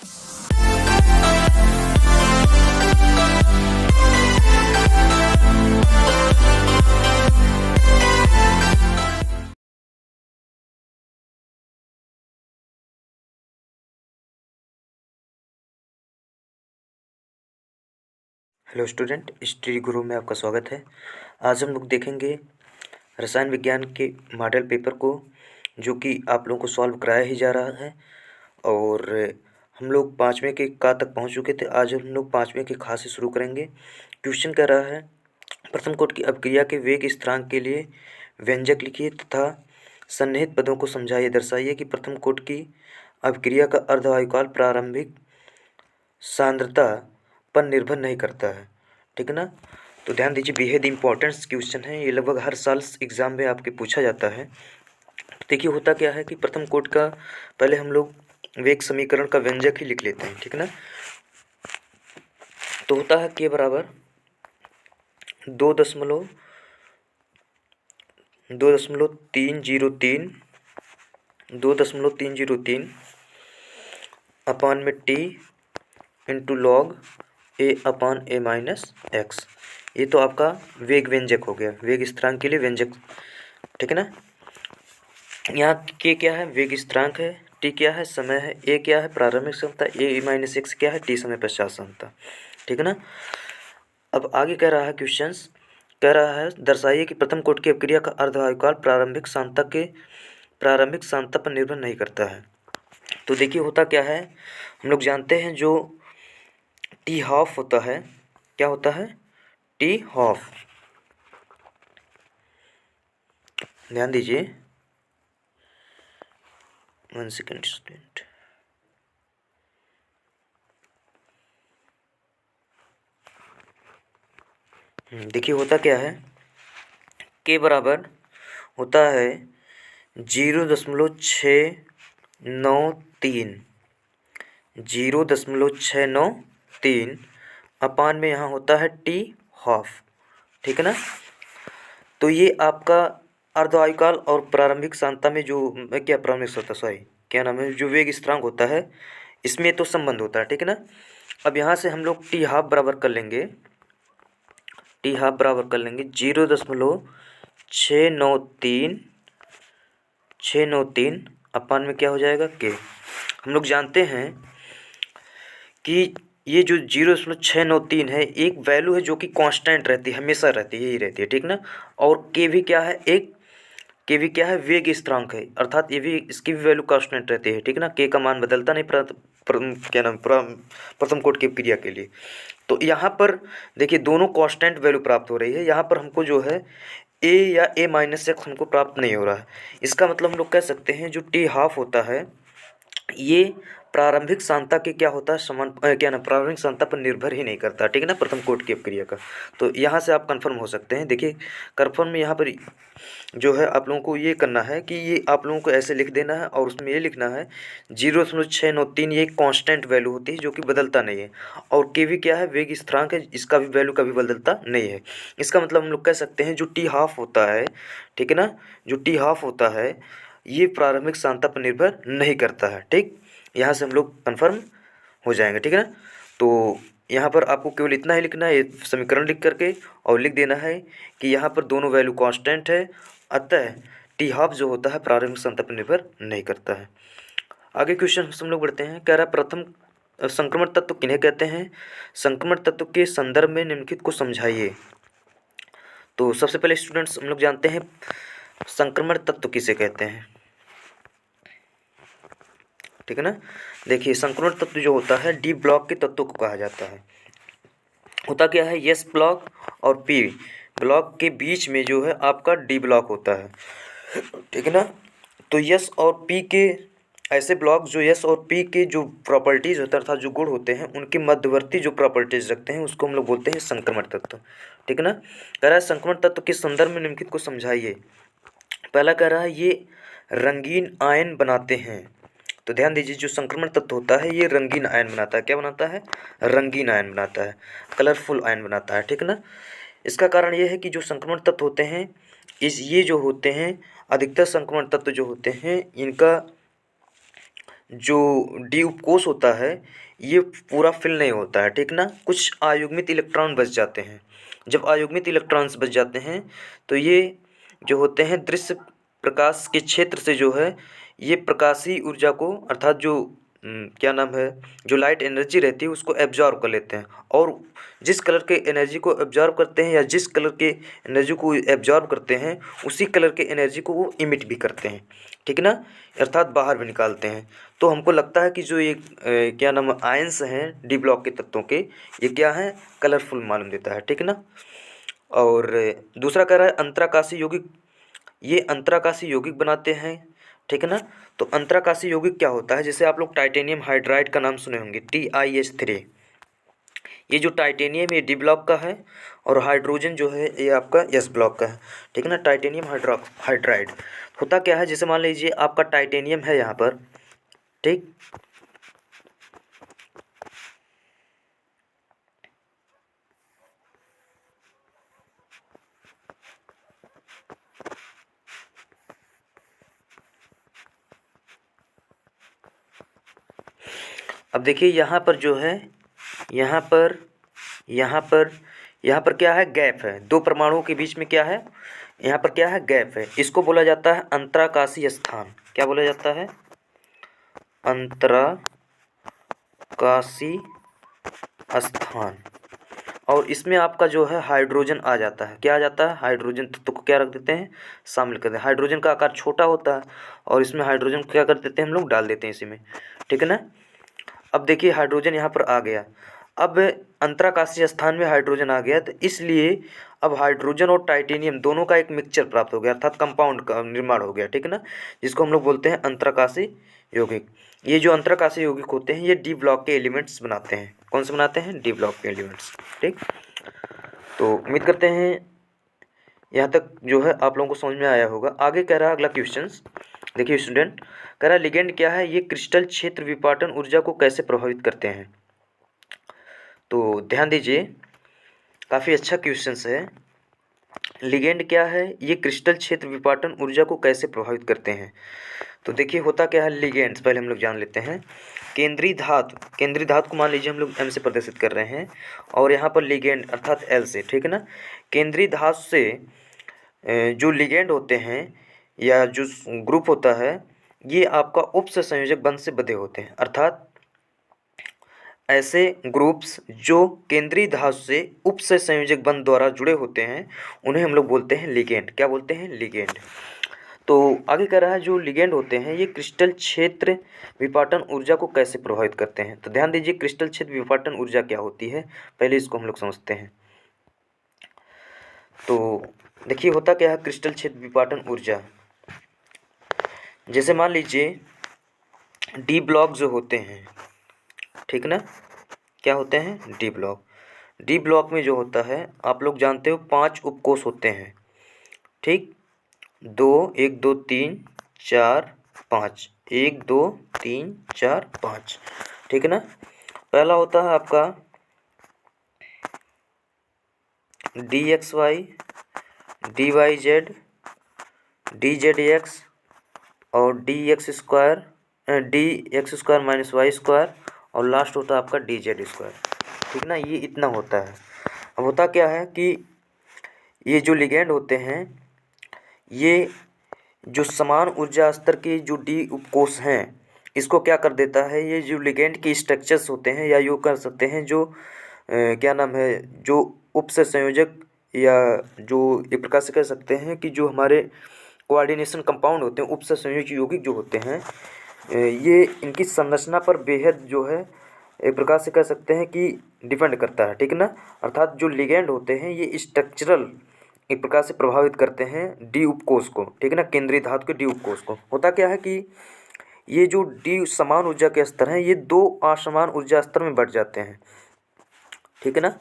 Hello student, study गुरु में आपका स्वागत है। आज हम लोग देखेंगे रसायन विज्ञान के मॉडल पेपर को, जो कि आप लोगों को सॉल्व कराया ही जा रहा है। और हम लोग 5वें के का तक पहुंच चुके थे। आज हम लोग 5वें के खा से शुरू करेंगे। क्वेश्चन कह रहा है, प्रथम कोट की अपक्रिया के वेग स्थिरांक के लिए व्यंजक लिखिए तथा सन्निहित पदों को समझाइए। दर्शाइए कि प्रथम कोट की अपक्रिया का अर्धवायुकाल प्रारंभिक सांद्रता पर निर्भर नहीं करता है। ठीक है ना। तो ध्यान दीजिए, बेहद इंपॉर्टेंट क्वेश्चन है ये, लगभग हर साल एग्जाम में आपके पूछा जाता है। देखिए होता क्या है कि प्रथम कोट का पहले हम लोग वेग समीकरण का व्यंजक ही लिख लेते हैं। ठीक है ना। तो होता है के बराबर 2.303 अपान में टी इंटू लॉग ए अपान ए माइनस एक्स। ये तो आपका वेग व्यंजक हो गया, वेग स्थिरांक के लिए व्यंजक। ठीक है ना। यहाँ के क्या है, वेग स्थिरांक है, टी क्या है, समय है, ए क्या है, प्रारंभिक सांद्रता, ए माइनस एक्स क्या है, टी समय पश्चात सांद्रता। ठीक है ना। अब आगे कह रहा है क्वेश्चंस, कह रहा है दर्शाइए कि प्रथम कोट की अपक्रिया का अर्धवायुकाल प्रारंभिक सांद्रता पर निर्भर नहीं करता है। तो देखिए होता क्या है, हम लोग जानते हैं जो टी हाफ होता है, क्या होता है, टी हाफ। ध्यान दीजिए, 1 सेकेंड स्टूडेंट। देखिए होता क्या है, के बराबर होता है 0.693 अपान में यहाँ होता है टी हाफ। ठीक है ना। तो ये आपका अर्धवायुकाल और प्रारंभिक सांद्रता में जो क्या प्रारंभिक सांद्रता, सॉरी क्या नाम है, जो वेग स्थिरांक होता है, इसमें तो संबंध होता है। ठीक है ना। अब यहाँ से हम लोग टी हाफ बराबर कर लेंगे, 0.693 अपान में क्या हो जाएगा, के। हम लोग जानते हैं कि ये जो 0.693 है एक वैल्यू है जो कि कांस्टेंट रहती है, हमेशा रहती है, यही रहती है। ठीक ना। और के भी क्या है, वेग स्थिरांक है, अर्थात ये भी, इसकी भी वैल्यू कांस्टेंट रहती है। ठीक है ना। के का मान बदलता नहीं प्रथम कोट की क्रिया के लिए। तो यहाँ पर देखिए दोनों कांस्टेंट वैल्यू प्राप्त हो रही है। यहाँ पर हमको जो है ए या ए माइनस एक्स हमको प्राप्त नहीं हो रहा है। इसका मतलब हम लोग कह सकते हैं जो टी हाफ होता है ये प्रारंभिक सांद्रता के क्या होता है, प्रारंभिक सांद्रता पर निर्भर ही नहीं करता। ठीक है ना, प्रथम कोट की अपक्रिया का। तो यहाँ से आप कंफर्म हो सकते हैं। देखिए कंफर्म में यहाँ पर जो है आप लोगों को ये करना है कि ये आप लोगों को ऐसे लिख देना है और उसमें ये लिखना है 0.693 ये कांस्टेंट वैल्यू होती है जो कि बदलता नहीं है। और के भी क्या है, वेग स्थिरांक है, इसका भी वैल्यू कभी बदलता नहीं है। इसका मतलब हम लोग कह सकते हैं जो टी हाफ होता है, ठीक है ना, जो टी हाफ होता है ये प्रारंभिक सांद्रता पर निर्भर नहीं करता है। ठीक, यहाँ से हम लोग कन्फर्म हो जाएंगे। ठीक है ना। तो यहाँ पर आपको केवल इतना ही लिखना है, ये समीकरण लिख करके और लिख देना है कि यहाँ पर दोनों वैल्यू कांस्टेंट है, अतः टी हाफ जो होता है प्रारंभिक सांद्रता पर निर्भर नहीं करता है। आगे क्वेश्चन हम लोग बढ़ते हैं। कह रहा है प्रथम संक्रमण तत्व किन्हें कहते हैं, संक्रमण तत्व के संदर्भ में निम्नलिखित को समझाइए। तो सबसे पहले स्टूडेंट्स हम लोग जानते हैं संक्रमण तत्व किसे कहते हैं। ठीक है ना। देखिए संक्रमण तत्व जो होता है डी ब्लॉक के तत्व को कहा जाता है। होता क्या है, एस ब्लॉक और पी ब्लॉक के बीच में जो है आपका डी ब्लॉक होता है। ठीक है ना। तो एस और पी के ऐसे ब्लॉक जो एस और पी के जो प्रॉपर्टीज होता है अर्थात जो गुण होते हैं उनके मध्यवर्ती जो प्रॉपर्टीज रखते हैं उसको हम लोग बोलते हैं संक्रमण तत्व। ठीक है ना। कह रहा है संक्रमण तत्व के संदर्भ में निम्नलिखित को समझाइए। पहला कह रहा है ये रंगीन आयन बनाते हैं। तो ध्यान दीजिए जो संक्रमण तत्व होता है ये रंगीन आयन बनाता है। क्या बनाता है, रंगीन आयन बनाता है, कलरफुल आयन बनाता है। ठीक है ना। इसका कारण ये है कि जो संक्रमण तत्व होते हैं ये जो होते हैं अधिकतर संक्रमण तत्व जो होते हैं इनका जो डी उपकोष होता है ये पूरा फिल नहीं होता है, ठीक ना, कुछ अयुग्मित इलेक्ट्रॉन बच जाते हैं। जब अयुग्मित इलेक्ट्रॉन्स बच जाते हैं तो ये जो होते हैं दृश्य प्रकाश के क्षेत्र से जो है ये प्रकाशीय ऊर्जा को अर्थात जो क्या नाम है, जो लाइट एनर्जी रहती है उसको एब्जॉर्ब कर लेते हैं, और जिस कलर के एनर्जी को एब्जॉर्ब करते हैं या जिस कलर के एनर्जी को एब्जॉर्ब करते हैं उसी कलर के एनर्जी को वो इमिट भी करते हैं, ठीक ना, अर्थात बाहर भी निकालते हैं। तो हमको लगता है कि जो ये क्या नाम आयंस हैं डी ब्लॉक के तत्वों के, ये क्या है, कलरफुल मालूम देता है, ठीक ना। और दूसरा कह रहा है अंतराकाशी यौगिक, ये अंतराकाशी यौगिक बनाते हैं, ठीक है ना। तो अंतराकाशी यौगिक क्या होता है, जैसे आप लोग टाइटेनियम हाइड्राइड का नाम सुने होंगे, TiH3। ये जो टाइटेनियम ये डी ब्लॉक का है और हाइड्रोजन जो है ये आपका एस ब्लॉक का है, ठीक है ना। टाइटेनियम हाइड्राइड होता क्या है, जैसे मान लीजिए आपका टाइटेनियम है यहाँ पर, ठीक, अब देखिए यहाँ पर जो है यहाँ पर यहाँ पर क्या है, गैप है, दो परमाणुओं के बीच में क्या है, यहाँ पर क्या है, गैप है, इसको बोला जाता है अंतराकाशी स्थान। क्या बोला जाता है, अंतराकाशी स्थान। और इसमें आपका जो है हाइड्रोजन आ जाता है, क्या आ जाता है, हाइड्रोजन तत्व को क्या रख देते हैं, शामिल कर देते हैं। हाइड्रोजन का आकार छोटा होता है और इसमें हाइड्रोजन को क्या कर देते हैं हम लोग, डाल देते हैं इसी में, ठीक है ना। अब देखिए हाइड्रोजन यहाँ पर आ गया, अब अंतराकाशीय स्थान में हाइड्रोजन आ गया तो इसलिए अब हाइड्रोजन और टाइटेनियम दोनों का एक मिक्सचर प्राप्त हो गया, अर्थात कंपाउंड का निर्माण हो गया, ठीक है ना, जिसको हम लोग बोलते हैं अंतराकाशी यौगिक। ये जो अंतराकाशी यौगिक होते हैं ये डी ब्लॉक के एलिमेंट्स बनाते हैं। कौन से बनाते हैं, डी ब्लॉक के एलिमेंट्स, ठीक। तो उम्मीद करते हैं यहाँ तक जो है आप लोगों को समझ में आया होगा। आगे कह रहा है अगला क्वेश्चन, देखिए स्टूडेंट, कह रहा है लिगेंड क्या है, ये क्रिस्टल क्षेत्र विपाटन ऊर्जा को कैसे प्रभावित करते हैं। तो ध्यान दीजिए, काफ़ी अच्छा क्वेश्चन है। लिगेंड क्या है, ये क्रिस्टल क्षेत्र विपाटन ऊर्जा को कैसे प्रभावित करते हैं। तो देखिए होता क्या है, लिगेंड्स पहले हम लोग जान लेते हैं। केंद्रीय धातु को मान लीजिए हम लोग M से प्रदर्शित कर रहे हैं और यहाँ पर लिगेंड अर्थात L से, ठीक है ना। केंद्रीय धातु से जो लिगेंड होते हैं या जो ग्रुप होता है ये आपका उपसंयोजक बंध से बंधे होते हैं, अर्थात ऐसे ग्रुप्स जो केंद्रीय धातु से उपसंयोजक बंध द्वारा जुड़े होते हैं उन्हें हम लोग बोलते हैं लिगेंड। क्या बोलते हैं, लिगेंड। तो आगे कह रहा है जो लिगेंड होते हैं ये क्रिस्टल क्षेत्र विपाटन ऊर्जा को कैसे प्रभावित करते हैं। तो ध्यान दीजिए क्रिस्टल क्षेत्र विपाटन ऊर्जा क्या होती है, पहले इसको हम लोग समझते हैं। तो देखिए होता क्या है क्रिस्टल क्षेत्र विपाटन ऊर्जा, जैसे मान लीजिए डी ब्लॉक जो होते हैं, ठीक ना, क्या होते हैं, डी ब्लॉक। डी ब्लॉक में जो होता है आप लोग जानते हो 5 उपकोष होते हैं, ठीक, 1 2 3 4 5, 1 2 3 4 5, ठीक है ना। पहला होता है आपका DXY DYZ DZX और DX² माइनस Y² और लास्ट होता है आपका DZ², ठीक ना। ये इतना होता है। अब होता क्या है कि ये जो लिगेंड होते हैं ये जो समान ऊर्जा स्तर के जो डी उपकोष हैं इसको क्या कर देता है, ये जो लिगेंड के स्ट्रक्चर्स होते हैं या यूँ कर सकते हैं जो क्या नाम है, जो उपसंयोजक या जो एक प्रकार से कह सकते हैं कि जो हमारे कोऑर्डिनेशन कंपाउंड होते हैं, उपसंयोजक यौगिक जो होते हैं, ये इनकी संरचना पर बेहद जो है एक प्रकार से कह सकते हैं कि डिपेंड करता है, ठीक है ना। अर्थात जो लिगेंड होते हैं ये स्ट्रक्चरल एक प्रकार से प्रभावित करते हैं डी उपकोष को, ठीक है ना, केंद्रीय धातु के डी उपकोष को। होता क्या है कि ये जो डी समान ऊर्जा के स्तर हैं ये 2 असमान ऊर्जा स्तर में बढ़ जाते हैं, ठीक है ना,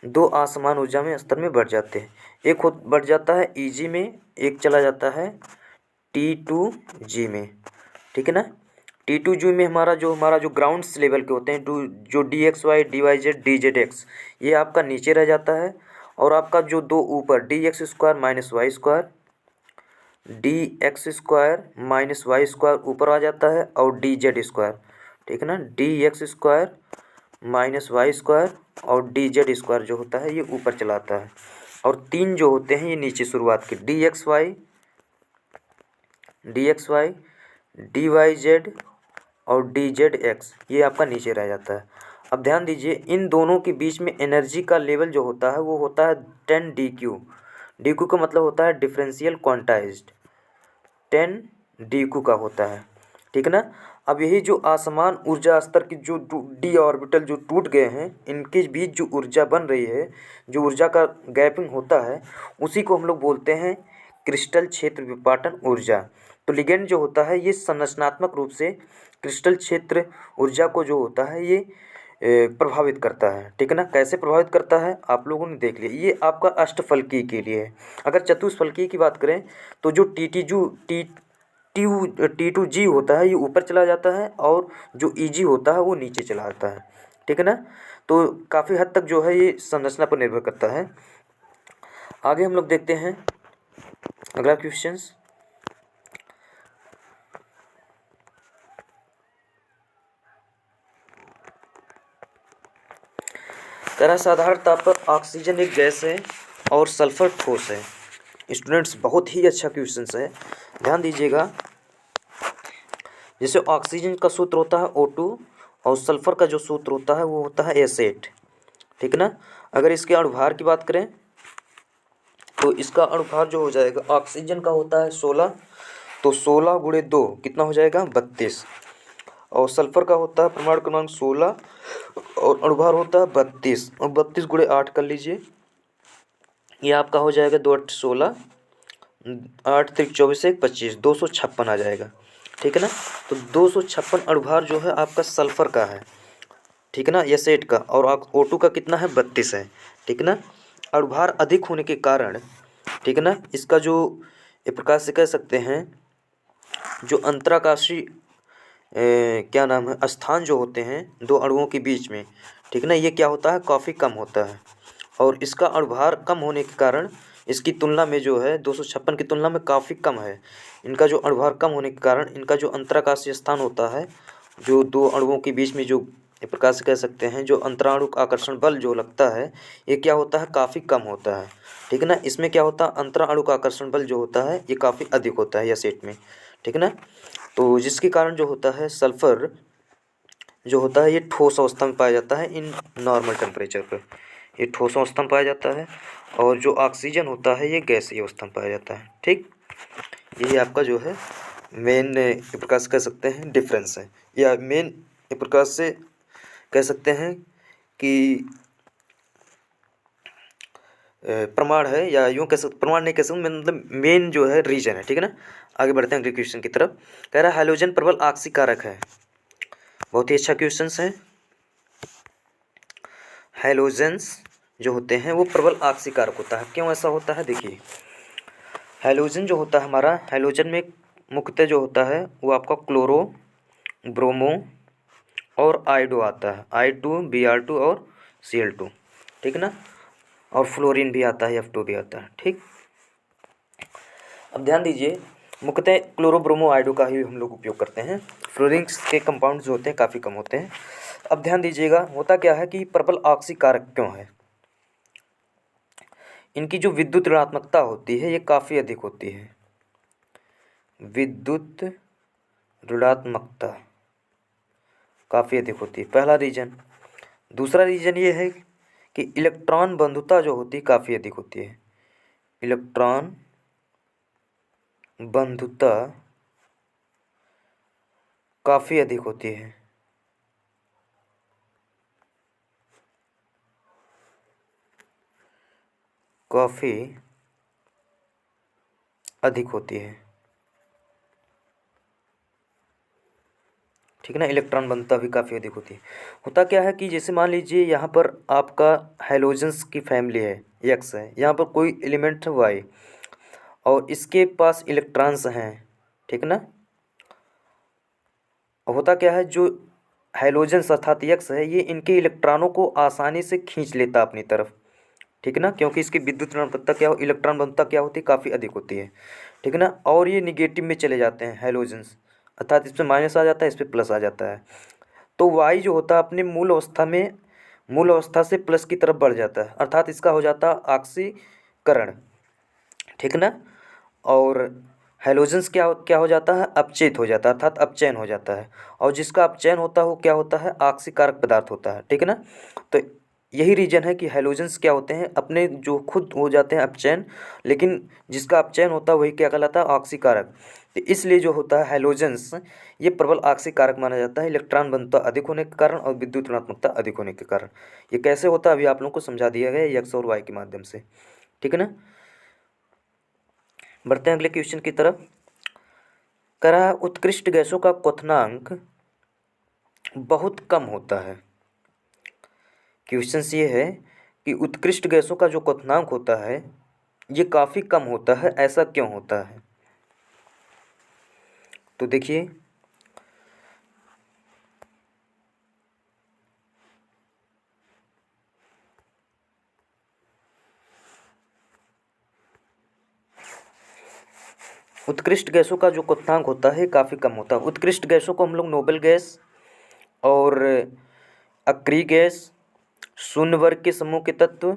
2 असमान ऊर्जा में स्तर में बढ़ जाते हैं। एक बढ़ जाता है Eg में, एक चला जाता है T2G में, ठीक है ना। T2G में हमारा जो ग्राउंड लेवल के होते हैं जो DXY DYZ DZX ये आपका नीचे रह जाता है और आपका जो 2 ऊपर DX² minus Y² dx² minus y² ऊपर आ जाता है और dz², ठीक है ना, dx² माइनस y² और dz² जो होता है ये ऊपर चला आता है, और 3 जो होते हैं ये नीचे शुरुआत के dxy dyz और dzx ये आपका नीचे रह जाता है। अब ध्यान दीजिए इन दोनों के बीच में एनर्जी का लेवल जो होता है वो होता है 10 dq। dq का मतलब होता है डिफरेंशियल क्वांटाइज्ड, 10 dq का होता है, ठीक है ना। अब यही जो असमान ऊर्जा स्तर की जो डी ऑर्बिटल जो टूट गए हैं इनके बीच जो ऊर्जा बन रही है, जो ऊर्जा का गैपिंग होता है उसी को हम लोग बोलते हैं क्रिस्टल क्षेत्र विपाटन ऊर्जा। तो लिगेंड जो होता है ये संरचनात्मक रूप से क्रिस्टल क्षेत्र ऊर्जा को जो होता है ये प्रभावित करता है, ठीक है ना। कैसे प्रभावित करता है आप लोगों ने देख लिया, ये आपका अष्टफलकीय के लिए है। अगर चतुष्फलकीय की बात करें तो जो T2G होता है ये ऊपर चला जाता है और जो EG होता है वो नीचे चला जाता है, ठीक है ना। तो काफ़ी हद तक जो है ये संरचना पर निर्भर करता है। आगे हम लोग देखते हैं अगला क्वेश्चंस। तरह साधारण ताप पर ऑक्सीजन एक गैस है और सल्फर ठोस है। स्टूडेंट्स बहुत ही अच्छा क्वेश्चन है, ध्यान दीजिएगा। जैसे ऑक्सीजन का सूत्र होता है O2 और सल्फर का जो सूत्र होता है वो होता है S8, ठीक है ना। अगर इसके अणुभार की बात करें तो इसका अणुभार जो हो जाएगा ऑक्सीजन का होता है 16, तो 16 गुणे 2 कितना हो जाएगा 32, और सल्फर का होता है परमाणु क्रमांक 16 और अणुभार होता है 32, और 32 गुणे 8 कर लीजिए, ये आपका हो जाएगा 2 8 16, 8 3 24 1 25, 256 आ जाएगा, ठीक है ना। तो 256 अणुभार जो है आपका सल्फर का है, ठीक है ना, S8 का, और O2 का कितना है 32 है, ठीक है ना। अणुभार अधिक होने के कारण, ठीक है ना, इसका जो एक प्रकार से कह सकते हैं जो अंतराकाशीय क्या नाम है स्थान जो होते हैं दो अणुओं के बीच में, ठीक है ना, ये क्या होता है काफ़ी कम होता है, और इसका अणुभार कम होने के कारण इसकी तुलना में जो है 256 की तुलना में काफ़ी कम है। इनका जो अणुभार कम होने के कारण इनका जो अंतराकाशीय स्थान होता है जो दो अणुओं के बीच में जो एक प्रकार से कह सकते हैं जो अंतराणुक आकर्षण बल जो लगता है ये क्या होता है काफ़ी कम होता है, ठीक है ना। इसमें क्या होता है अंतराणुक आकर्षण बल जो होता है ये काफ़ी अधिक होता है S8 में, ठीक है ना। तो जिसके कारण जो होता है सल्फर जो होता है ये ठोस अवस्था में पाया जाता है इन नॉर्मल टेम्परेचर पर, ये ठोस अवस्था में पाया जाता है, और जो ऑक्सीजन होता है ये गैसीय अवस्था में पाया जाता है, ठीक। यही आपका जो है मेन एक प्रकार से कह सकते हैं डिफरेंस है, या मेन एक प्रकार से कह सकते हैं कि प्रमाण है, या यूँ कह सकते प्रमाण नहीं कह सकते मतलब मेन जो है रीजन है, ठीक है ना। आगे बढ़ते हैं अगले क्वेश्चन की तरफ। कह रहा है हैलोजन प्रबल ऑक्सीकारक है। बहुत ही अच्छा क्वेश्चन है। हैलोजेंस जो होते हैं वो प्रबल ऑक्सीकारक होता है। क्यों ऐसा होता है देखिए, हैलोजन जो होता है हमारा, हैलोजन में मुख्यतः जो होता है वो आपका क्लोरो, ब्रोमो और आयोडो आता है, I2 Br2 और Cl2, ठीक है ना, और फ्लोरीन भी आता है, F2 भी आता है, ठीक। अब ध्यान दीजिए मुख्यतः क्लोरो ब्रोमो आयोडो का ही हम लोग उपयोग करते हैं, फ्लोरीन के कंपाउंड जो होते हैं काफ़ी कम होते हैं। अब ध्यान दीजिएगा होता क्या है कि प्रबल ऑक्सीकारक क्यों है, इनकी जो विद्युत ऋणात्मकता होती है ये काफ़ी अधिक होती है, विद्युत ऋणात्मकता काफ़ी अधिक होती है, पहला रीजन। दूसरा रीजन ये है कि इलेक्ट्रॉन बंधुता जो होती है काफ़ी अधिक होती है, इलेक्ट्रॉन बंधुता काफ़ी अधिक होती है, काफ़ी अधिक होती है, ठीक है ना। इलेक्ट्रॉन बंधुता भी काफ़ी अधिक होती है। होता क्या है कि जैसे मान लीजिए यहाँ पर आपका हैलोजेंस की फैमिली है X है, यहाँ पर कोई एलिमेंट है Y और इसके पास इलेक्ट्रॉन्स हैं, ठीक है ना। होता क्या है जो हैलोजेंस अर्थात X है ये इनके इलेक्ट्रॉनों को आसानी से खींच लेता अपनी तरफ, ठीक है ना, क्योंकि इसकी विद्युत ऋणात्मकता क्या हो इलेक्ट्रॉन बंधुता क्या होती है काफ़ी अधिक होती है, ठीक है ना। और ये निगेटिव में चले जाते हैं हैलोजेंस, अर्थात इस पर माइनस आ जाता है, इस पर प्लस आ जाता है। तो वाई जो होता है अपने मूल अवस्था से प्लस की तरफ बढ़ जाता है, अर्थात इसका हो जाता है ऑक्सीकरण, ठीक ना। और हैलोजेंस क्या क्या हो जाता है, अपचयित हो जाता है, अर्थात अपचयन हो जाता है। और जिसका अपचयन होता है वो क्या होता है, ऑक्सीकारक पदार्थ होता है, ठीक है ना। तो यही रीजन है कि हैलोजेंस क्या होते हैं, अपने जो खुद हो जाते हैं अपचयन, लेकिन जिसका अपचयन होता है वही क्या कहलाता है, ऑक्सीकारक। तो इसलिए जो होता है हैलोजेंस, ये प्रबल ऑक्सीकारक माना जाता है, इलेक्ट्रॉन घनत्व अधिक होने के कारण और विद्युत ऋणात्मकता अधिक होने के कारण। ये कैसे होता है अभी आप लोगों को समझा दिया गया एक्स और वाई के माध्यम से, ठीक है ना। बढ़ते हैं अगले क्वेश्चन की तरफ। कह रहा है उत्कृष्ट गैसों का क्वथनांक बहुत कम होता है। क्वेश्चन ये है कि उत्कृष्ट गैसों का जो क्वथनांक होता है ये काफ़ी कम होता है, ऐसा क्यों होता है। तो देखिए उत्कृष्ट गैसों का जो क्वथनांक होता है काफ़ी कम होता है। उत्कृष्ट गैसों को हम लोग नोबेल गैस और अक्रिय गैस, शून्य वर्ग के समूह के तत्व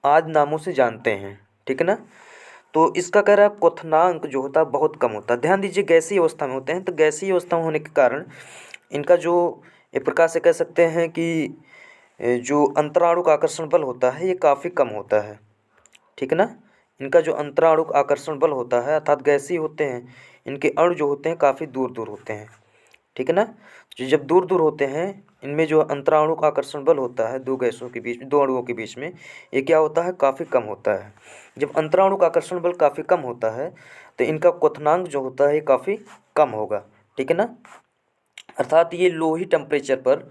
आदि नामों से जानते हैं, ठीक है ना। तो इसका कह रहा है क्वथनांक जो होता है बहुत कम होता है। ध्यान दीजिए गैसीय अवस्था में होते हैं, तो गैसीय अवस्था में होने के कारण इनका जो एक प्रकार से कह सकते हैं कि जो अंतराणु आकर्षण बल होता है ये काफ़ी कम होता है, ठीक है ना। इनका जो अंतराणु आकर्षण बल होता है अर्थात गैसीय होते हैं, इनके अणु जो होते हैं काफ़ी दूर दूर होते हैं, ठीक है ना। जो जब दूर दूर होते हैं इनमें जो अंतराणु आकर्षण बल होता है दो गैसों के बीच, दो अणुओं के बीच में, ये क्या होता है, काफ़ी कम होता है। जब अंतराणु आकर्षण बल काफ़ी कम होता है तो इनका क्वथनांक जो होता है ये काफ़ी कम होगा, ठीक है ना। अर्थात ये लो ही टेम्परेचर पर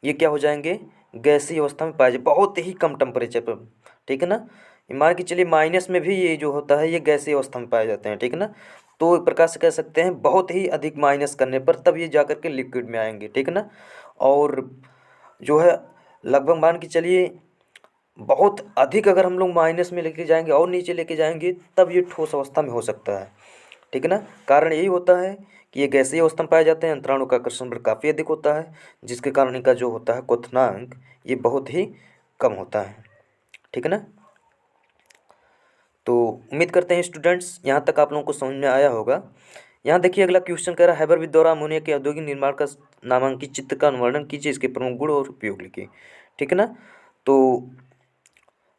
ये क्या हो जाएंगे, गैसीय अवस्था में पाए जाए, बहुत ही कम टेम्परेचर पर, ठीक है ना। मान के चलिए माइनस में भी ये जो होता है ये गैसीय अवस्था में पाए जाते हैं, ठीक है ना। तो एक प्रकार से कह सकते हैं बहुत ही अधिक माइनस करने पर तब ये जा कर के लिक्विड में आएंगे, ठीक है ना। और जो है लगभग मान के चलिए बहुत अधिक अगर हम लोग माइनस में लेके जाएंगे और नीचे लेके जाएंगे तब ये ठोस अवस्था में हो सकता है, ठीक है ना। कारण यही होता है कि ये गैसीय अवस्था में पाए जाते हैं, अंतराणु का आकर्षण बल काफ़ी अधिक होता है, जिसके कारण इनका जो होता है क्वथनांक ये बहुत ही कम होता है, ठीक है ना। तो उम्मीद करते हैं स्टूडेंट्स यहाँ तक आप लोगों को समझ में आया होगा। यहाँ देखिए अगला क्वेश्चन कह रहा है हैबरविद द्वारा अमोनिया के औद्योगिक निर्माण का नामांकित चित्र का वर्णन कीजिए, इसके प्रमुख गुण और उपयोग लिखिए, ठीक है ना। तो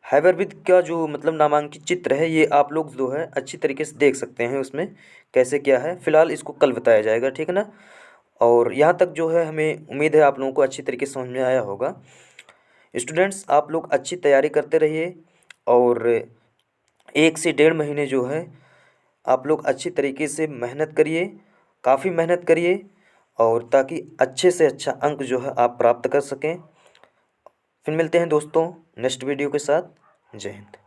हैबरविद का जो मतलब नामांकित चित्र है ये आप लोग जो है अच्छी तरीके से देख सकते हैं, उसमें कैसे क्या है, फिलहाल इसको कल बताया जाएगा, ठीक है ना। और यहाँ तक जो है हमें उम्मीद है आप लोगों को अच्छी तरीके से समझ में आया होगा। स्टूडेंट्स आप लोग अच्छी तैयारी करते रहिए और 1 से 1.5 महीने जो है आप लोग अच्छी तरीके से मेहनत करिए, काफ़ी मेहनत करिए, और ताकि अच्छे से अच्छा अंक जो है आप प्राप्त कर सकें। फिर मिलते हैं दोस्तों नेक्स्ट वीडियो के साथ। जय हिंद।